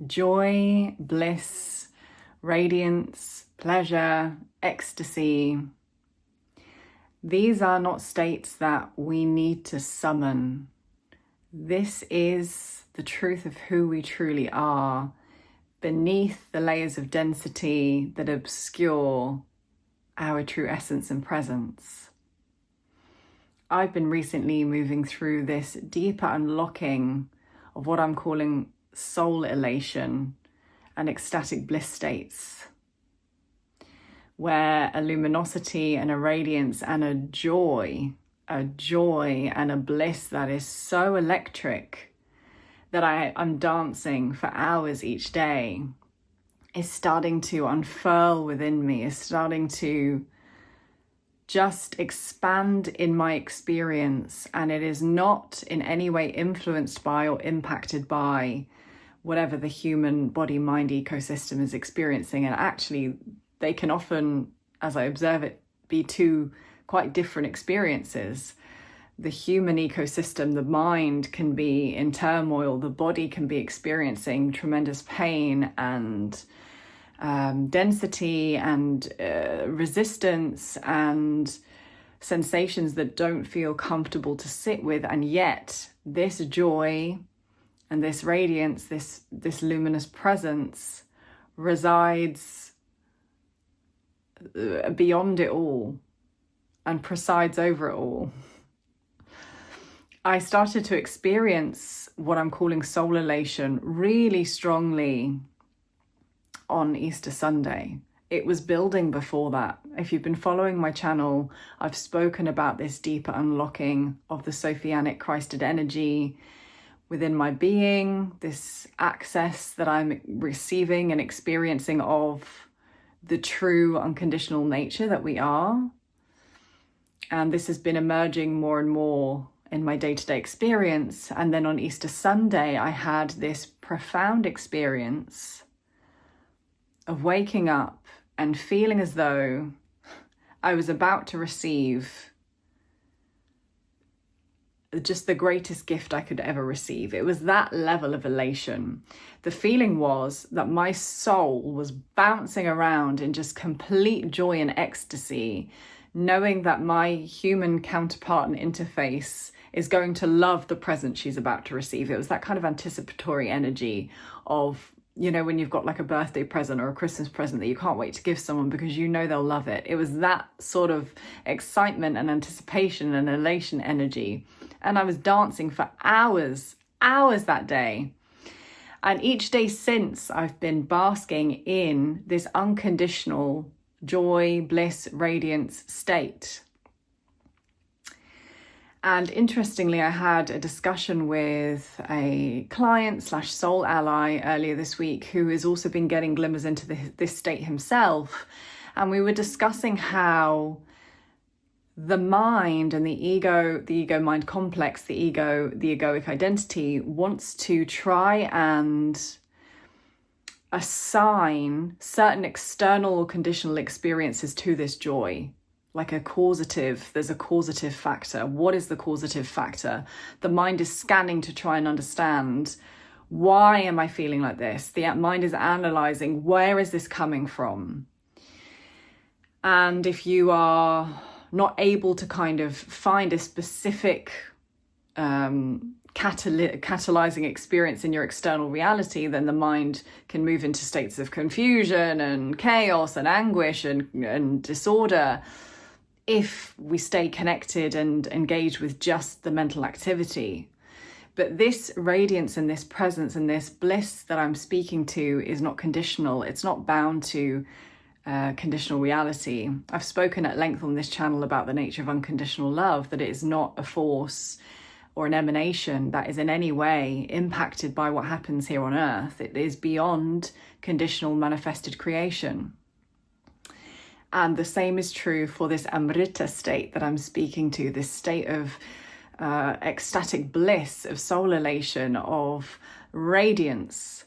joy, bliss, radiance, pleasure, ecstasy. These are not states that we need to summon. This is the truth of who we truly are, beneath the layers of density that obscure our true essence and presence. I've been recently moving through this deeper unlocking of what I'm calling soul elation and ecstatic bliss states, where a luminosity and a radiance and a joy and a bliss that is so electric that I'm dancing for hours each day is starting to unfurl within me, is starting to just expand in my experience. And it is not in any way influenced by or impacted by whatever the human body-mind ecosystem is experiencing. And actually, they can often, as I observe it, be two quite different experiences. The human ecosystem, the mind can be in turmoil, the body can be experiencing tremendous pain and density and resistance and sensations that don't feel comfortable to sit with. And yet this joy and this radiance, this luminous presence resides beyond it all and presides over it all. I started to experience what I'm calling soul elation really strongly on Easter Sunday. It was building before that. If you've been following my channel, I've spoken about this deeper unlocking of the Sophianic Christed energy within my being, this access that I'm receiving and experiencing of the true unconditional nature that we are. And this has been emerging more and more in my day-to-day experience. And then on Easter Sunday, I had this profound experience of waking up and feeling as though I was about to receive just the greatest gift I could ever receive. It was that level of elation. The feeling was that my soul was bouncing around in just complete joy and ecstasy, knowing that my human counterpart and interface is going to love the present she's about to receive. It was that kind of anticipatory energy of, you know, when you've got like a birthday present or a Christmas present that you can't wait to give someone because you know they'll love it. It was that sort of excitement and anticipation and elation energy. And I was dancing for hours that day. And each day since, I've been basking in this unconditional joy, bliss, radiance state. And interestingly, I had a discussion with a client / soul ally earlier this week who has also been getting glimmers into this state himself. And we were discussing how the mind and the ego mind complex, the egoic identity wants to try and assign certain external or conditional experiences to this joy. Like a causative, there's a causative factor. What is the causative factor? The mind is scanning to try and understand, why am I feeling like this? The mind is analyzing, where is this coming from? And if you are not able to kind of find a specific catalyzing experience in your external reality, then the mind can move into states of confusion and chaos and anguish and disorder if we stay connected and engage with just the mental activity. But this radiance and this presence and this bliss that I'm speaking to is not conditional. It's not bound to conditional reality. I've spoken at length on this channel about the nature of unconditional love, that it is not a force or an emanation that is in any way impacted by what happens here on earth. It is beyond conditional manifested creation. And the same is true for this Amrita state that I'm speaking to, this state of ecstatic bliss, of soul elation, of radiance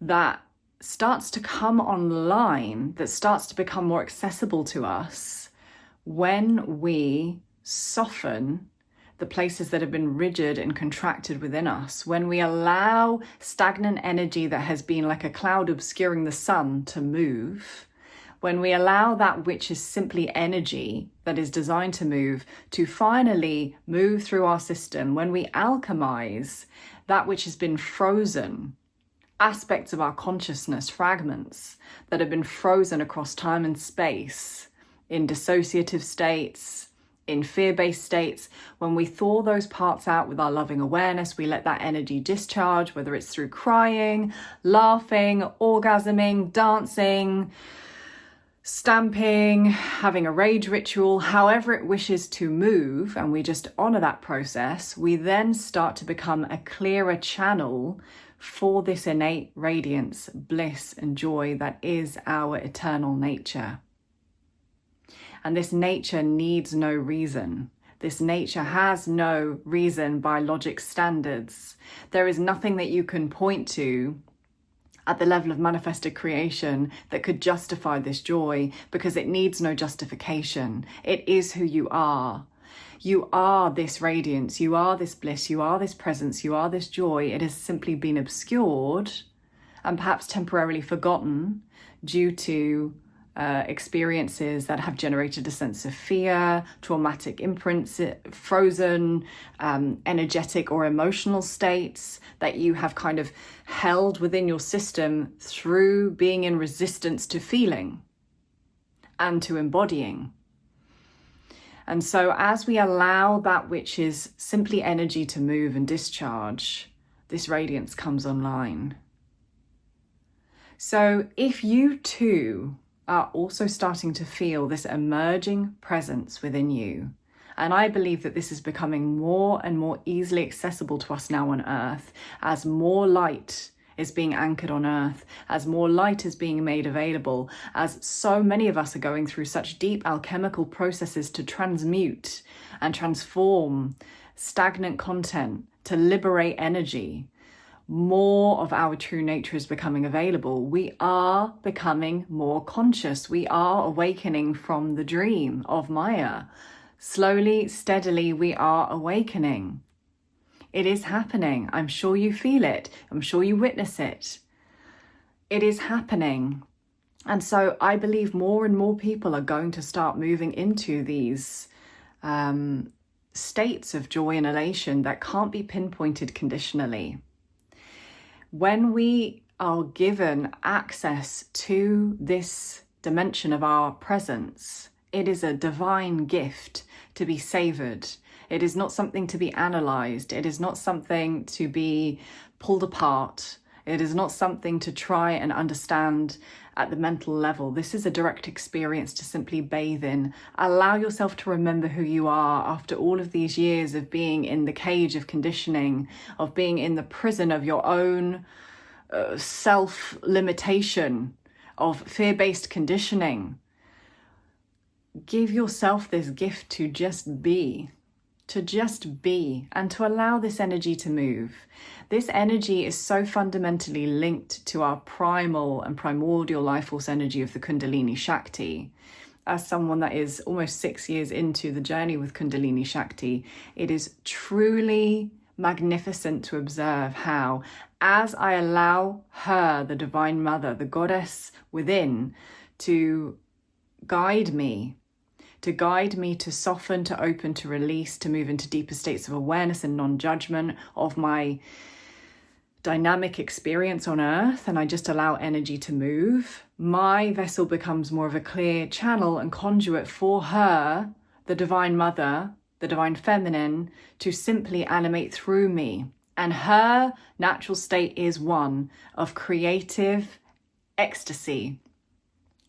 that starts to come online, that starts to become more accessible to us when we soften the places that have been rigid and contracted within us, when we allow stagnant energy that has been like a cloud obscuring the sun to move, when we allow that which is simply energy that is designed to move to finally move through our system, when we alchemize that which has been frozen, aspects of our consciousness, fragments that have been frozen across time and space, in dissociative states, in fear-based states, when we thaw those parts out with our loving awareness, we let that energy discharge, whether it's through crying, laughing, orgasming, dancing, stamping, having a rage ritual, however it wishes to move, and we just honor that process, we then start to become a clearer channel for this innate radiance, bliss, and joy that is our eternal nature. And this nature needs no reason. This nature has no reason by logic standards. There is nothing that you can point to at the level of manifested creation that could justify this joy, because it needs no justification. It is who you are. You are this radiance, you are this bliss, you are this presence, you are this joy. It has simply been obscured and perhaps temporarily forgotten due to experiences that have generated a sense of fear, traumatic imprints, frozen, energetic or emotional states that you have kind of held within your system through being in resistance to feeling and to embodying. And so as we allow that which is simply energy to move and discharge, this radiance comes online. So if you too are also starting to feel this emerging presence within you, and I believe that this is becoming more and more easily accessible to us now on Earth, as more light is being anchored on Earth, as more light is being made available, as so many of us are going through such deep alchemical processes to transmute and transform stagnant content, to liberate energy. More of our true nature is becoming available. We are becoming more conscious. We are awakening from the dream of Maya. Slowly, steadily, we are awakening. It is happening. I'm sure you feel it. I'm sure you witness it. It is happening. And so I believe more and more people are going to start moving into these states of joy and elation that can't be pinpointed conditionally. When we are given access to this dimension of our presence, it is a divine gift to be savored. It is not something to be analyzed. It is not something to be pulled apart. It is not something to try and understand at the mental level. This is a direct experience to simply bathe in. Allow yourself to remember who you are after all of these years of being in the cage of conditioning, of being in the prison of your own self-limitation, of fear-based conditioning. Give yourself this gift to just be. And to allow this energy to move. This energy is so fundamentally linked to our primal and primordial life force energy of the Kundalini Shakti. As someone that is almost 6 years into the journey with Kundalini Shakti, it is truly magnificent to observe how, as I allow her, the Divine Mother, the goddess within, to guide me, to soften, to open, to release, to move into deeper states of awareness and non-judgment of my dynamic experience on Earth, and I just allow energy to move, my vessel becomes more of a clear channel and conduit for her, the Divine Mother, the Divine Feminine, to simply animate through me. And her natural state is one of creative ecstasy,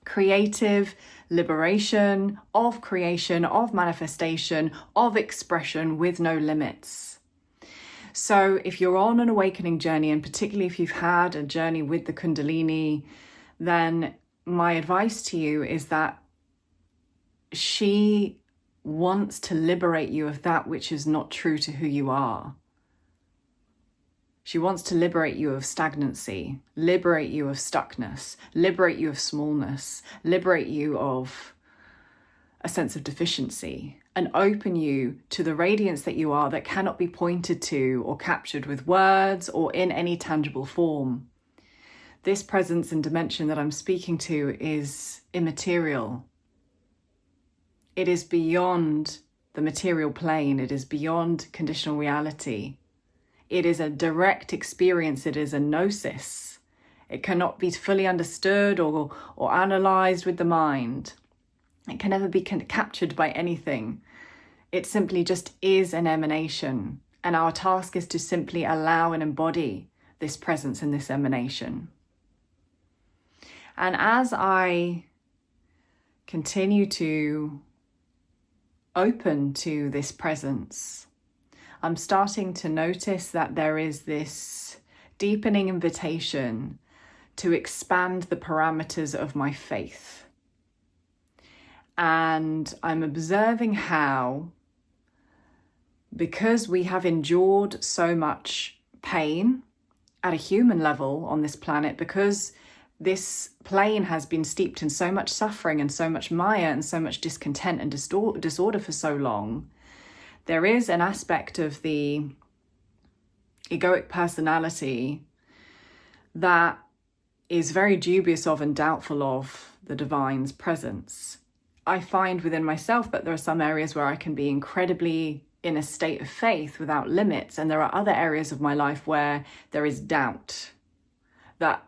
creative liberation, of creation, of manifestation, of expression with no limits. So if you're on an awakening journey, and particularly if you've had a journey with the Kundalini, then my advice to you is that she wants to liberate you of that which is not true to who you are. She wants to liberate you of stagnancy, liberate you of stuckness, liberate you of smallness, liberate you of a sense of deficiency. and open you to the radiance that you are that cannot be pointed to or captured with words or in any tangible form. This presence and dimension that I'm speaking to is immaterial. It is beyond the material plane. It is beyond conditional reality. It is a direct experience. It is a gnosis. It cannot be fully understood or analysed with the mind. It can never be captured by anything. It simply just is an emanation. And our task is to simply allow and embody this presence and this emanation. And as I continue to open to this presence, I'm starting to notice that there is this deepening invitation to expand the parameters of my faith. And I'm observing how, because we have endured so much pain at a human level on this planet, because this plane has been steeped in so much suffering and so much Maya and so much discontent and disorder for so long, there is an aspect of the egoic personality that is very dubious of and doubtful of the divine's presence. I find within myself that there are some areas where I can be incredibly in a state of faith without limits, and there are other areas of my life where there is doubt, that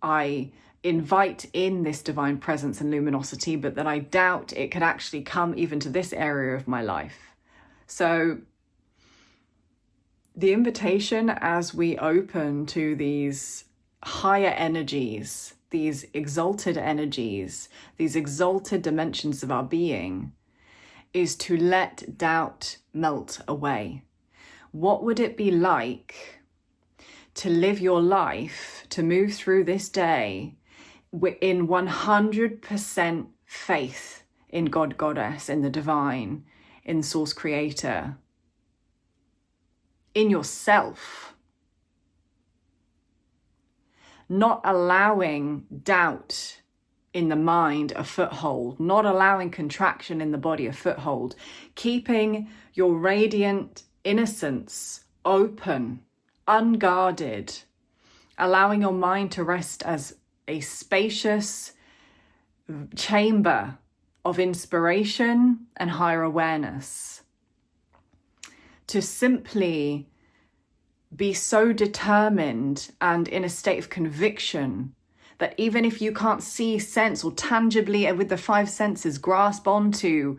I invite in this divine presence and luminosity, but that I doubt it could actually come even to this area of my life. So the invitation as we open to these higher energies, these exalted energies, these exalted dimensions of our being, is to let doubt melt away. What would it be like to live your life, to move through this day in 100% faith in God, Goddess, in the divine, in Source Creator, in yourself? Not allowing doubt in the mind a foothold, not allowing contraction in the body a foothold, keeping your radiant innocence open, unguarded, allowing your mind to rest as a spacious chamber of inspiration and higher awareness. To simply be so determined and in a state of conviction that even if you can't see, sense, or tangibly with the five senses grasp onto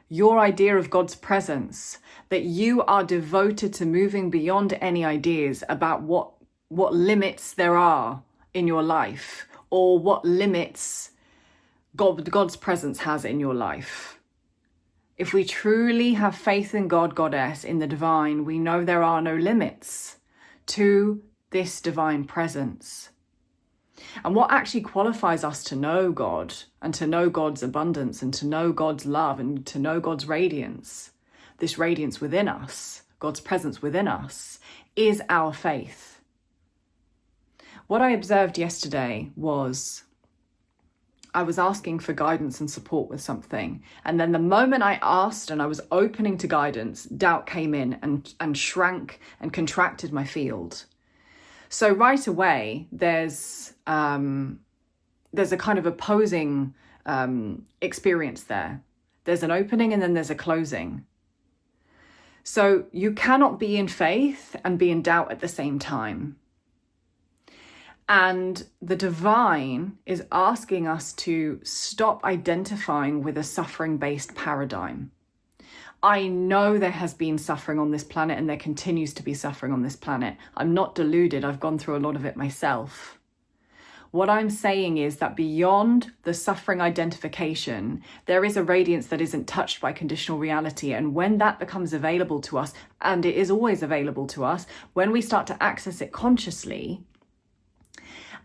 your idea of God's presence, that you are devoted to moving beyond any ideas about what limits there are in your life, or what limits God's presence has in your life. If we truly have faith in God, Goddess, in the divine, we know there are no limits to this divine presence. And what actually qualifies us to know God and to know God's abundance and to know God's love and to know God's radiance, this radiance within us, God's presence within us, is our faith. What I observed yesterday was I was asking for guidance and support with something. And then the moment I asked and I was opening to guidance, doubt came in and shrank and contracted my field. So right away, there's a kind of opposing experience there. There's an opening and then there's a closing. So you cannot be in faith and be in doubt at the same time. And the divine is asking us to stop identifying with a suffering-based paradigm. I know there has been suffering on this planet and there continues to be suffering on this planet. I'm not deluded. I've gone through a lot of it myself. What I'm saying is that beyond the suffering identification, there is a radiance that isn't touched by conditional reality. And when that becomes available to us, and it is always available to us, when we start to access it consciously,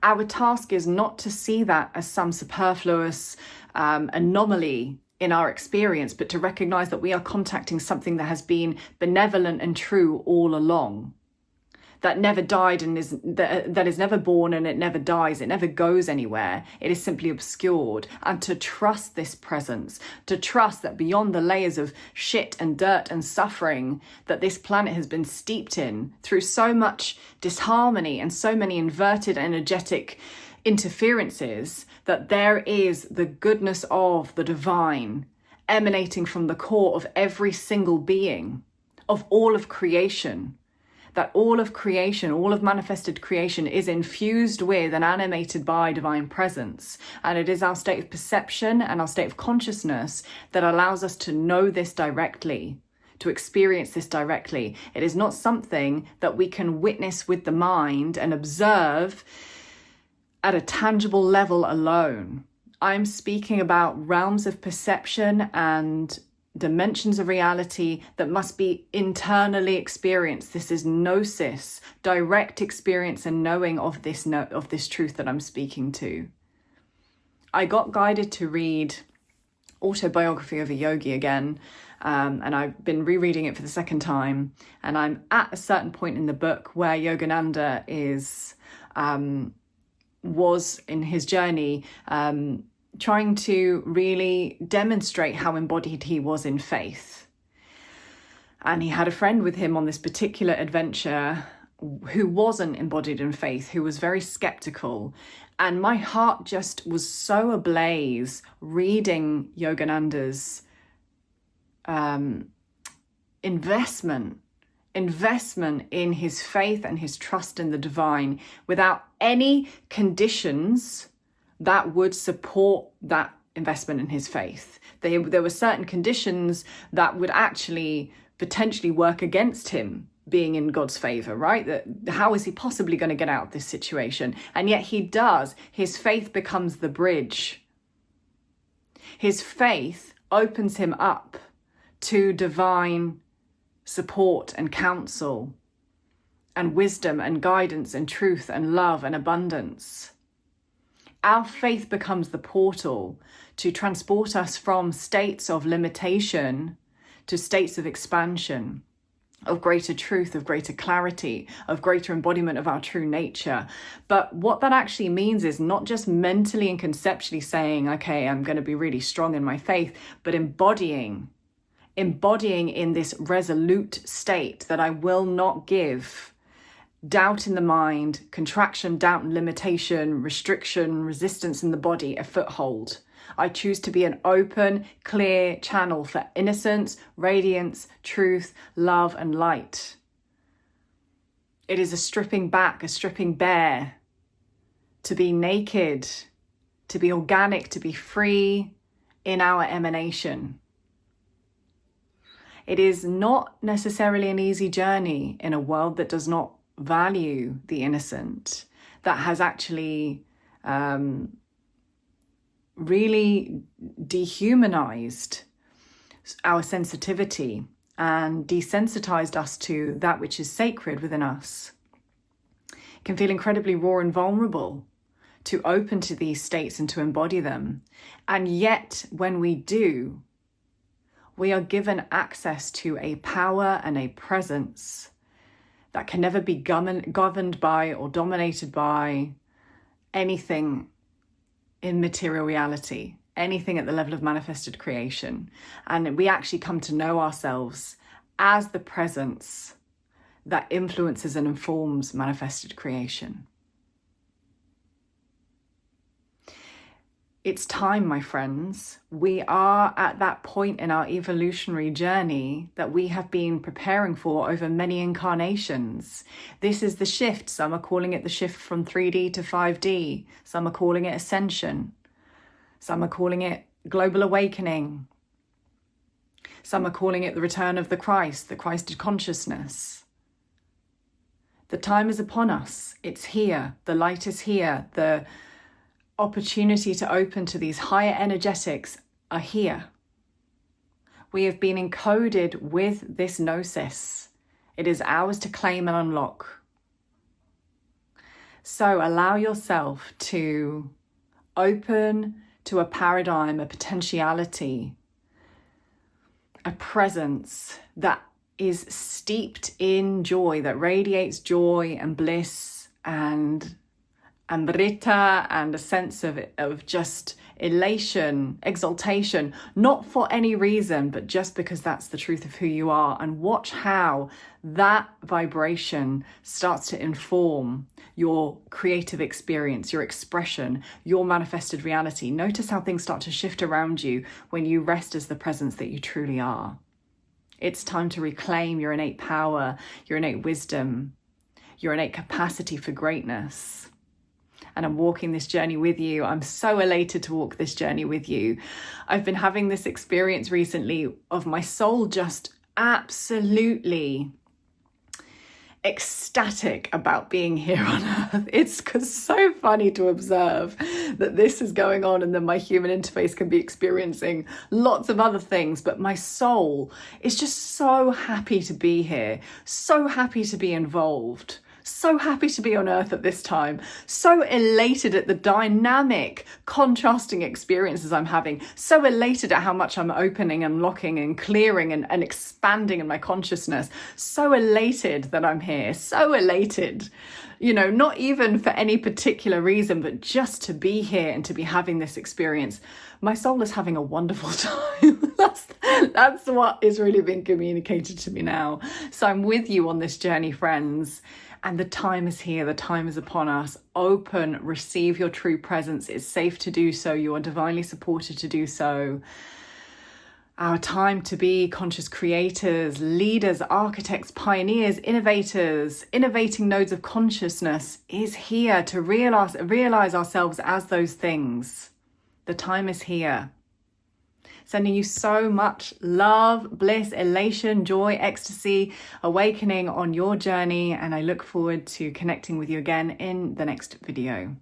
our task is not to see that as some superfluous anomaly in our experience, but to recognize that we are contacting something that has been benevolent and true all along. that never died and that is never born, and it never dies, it never goes anywhere. It is simply obscured. And to trust this presence, to trust that beyond the layers of shit and dirt and suffering that this planet has been steeped in through so much disharmony and so many inverted energetic interferences, that there is the goodness of the divine emanating from the core of every single being, of all of creation. That all of creation, all of manifested creation is infused with and animated by divine presence. And it is our state of perception and our state of consciousness that allows us to know this directly, to experience this directly. It is not something that we can witness with the mind and observe at a tangible level alone. I'm speaking about realms of perception and dimensions of reality that must be internally experienced. This is gnosis, direct experience and knowing of this truth that I'm speaking to. I got guided to read Autobiography of a Yogi again, and I've been rereading it for the second time, and I'm at a certain point in the book where Yogananda was in his journey trying to really demonstrate how embodied he was in faith. And he had a friend with him on this particular adventure who wasn't embodied in faith, who was very skeptical. And my heart just was so ablaze reading Yogananda's investment in his faith and his trust in the divine without any conditions that would support that investment in his faith. There were certain conditions that would actually potentially work against him being in God's favor, right? That how is he possibly going to get out of this situation? And yet he does. His faith becomes the bridge. His faith opens him up to divine support and counsel and wisdom and guidance and truth and love and abundance. Our faith becomes the portal to transport us from states of limitation to states of expansion, of greater truth, of greater clarity, of greater embodiment of our true nature. But what that actually means is not just mentally and conceptually saying, okay, I'm going to be really strong in my faith, but embodying in this resolute state that I will not give doubt in the mind, contraction, doubt and limitation, restriction, resistance in the body a foothold. I choose to be an open, clear channel for innocence, radiance, truth, love and light. It is a stripping back, a stripping bare, to be naked, to be organic, to be free in our emanation. It is not necessarily an easy journey in a world that does not value the innocent, that has actually really dehumanized our sensitivity and desensitized us to that which is sacred within us. It can feel incredibly raw and vulnerable to open to these states and to embody them. And yet, when we do, we are given access to a power and a presence that can never be governed by or dominated by anything in material reality, anything at the level of manifested creation. And we actually come to know ourselves as the presence that influences and informs manifested creation. It's time, my friends. We are at that point in our evolutionary journey that we have been preparing for over many incarnations. This is the shift. Some are calling it the shift from 3D to 5D. Some are calling it ascension. Some are calling it global awakening. Some are calling it the return of the Christed consciousness. The time is upon us. It's here. The light is here. The opportunity to open to these higher energetics are here. We have been encoded with this gnosis. It is ours to claim and unlock. So allow yourself to open to a paradigm, a potentiality, a presence that is steeped in joy, that radiates joy and bliss and amrita and a sense of just elation, exaltation, not for any reason, but just because that's the truth of who you are. And watch how that vibration starts to inform your creative experience, your expression, your manifested reality. Notice how things start to shift around you when you rest as the presence that you truly are. It's time to reclaim your innate power, your innate wisdom, your innate capacity for greatness. And I'm walking this journey with you. I'm so elated to walk this journey with you. I've been having this experience recently of my soul just absolutely ecstatic about being here on earth. It's so funny to observe that this is going on and then my human interface can be experiencing lots of other things, but my soul is just so happy to be here, so happy to be involved. So happy to be on earth at this time, so elated at the dynamic, contrasting experiences I'm having, so elated at how much I'm opening, unlocking and clearing and expanding in my consciousness, so elated that I'm here, so elated, not even for any particular reason, but just to be here and to be having this experience. My soul is having a wonderful time. That's what is really being communicated to me now. So I'm with you on this journey, friends. And the time is here. The time is upon us. Open, receive your true presence. It's safe to do so. You are divinely supported to do so. Our time to be conscious creators, leaders, architects, pioneers, innovators, innovating nodes of consciousness is here to realize ourselves as those things. The time is here. Sending you so much love, bliss, elation, joy, ecstasy, awakening on your journey. And I look forward to connecting with you again in the next video.